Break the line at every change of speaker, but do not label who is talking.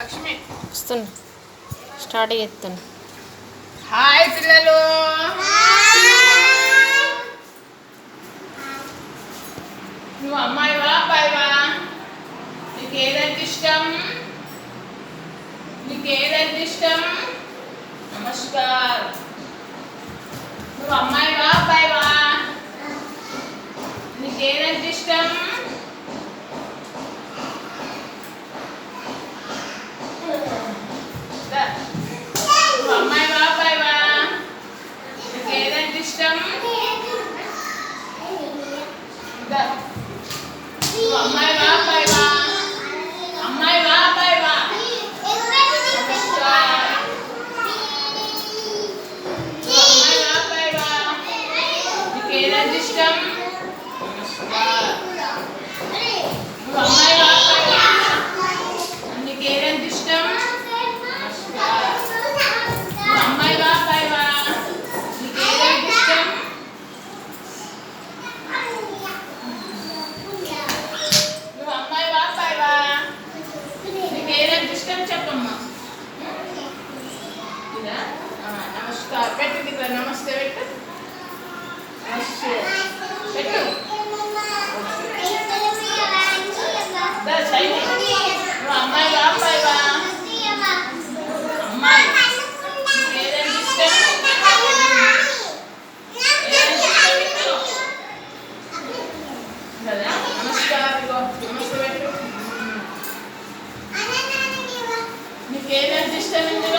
లక్ష్మి
వస్తున్నా స్టార్ట్ చేస్తాను.
హాయ్ పిల్లలు, నువ్వు అమ్మాయివా అబ్బాయివా? నీకేదంటే ఇష్టం? నీకేదంటే ఇష్టం? నమస్కార్. నువ్వు అమ్మాయివా అబ్బాయివా? నీకేదంటే ఇష్టం? నువ్వు అమ్మాయివా అబ్బాయివా? నీకేదంటే ఇష్టం? నువ్వు అమ్మాయివా అబ్బాయివా? అమ్మాయివా అబ్బాయివా? నువ్వు అమ్మాయివా అబ్బాయివా? నీకేదంటే ఇష్టం? నువ్వు అమ్మాయివా అబ్బాయివా? నీకేదంటే ఇష్టం? నువ్వు అమ్మాయివా అబ్బాయివా? నీకేదంటే ఇష్టం? నువ్వు అమ్మాయివా అబ్బాయివా? నీకేదంటే ఇష్టం చెప్పమ్మా. ఇదా? నమస్కారం పెట్టు, ఇక్కడ నమస్తే పెట్టు. నమస్తే పెట్టు. శైలి, నువ్వు అమ్మాయివా అబ్బాయివా? అమ్మాయి. నీకేదంటే ఇష్టం? ఏదంటే ఇష్టం నీకు? కదా? నమస్కారం, ఇగో నమస్తే పెట్టు. నీకేదంటే ఇష్టం ఇందులో?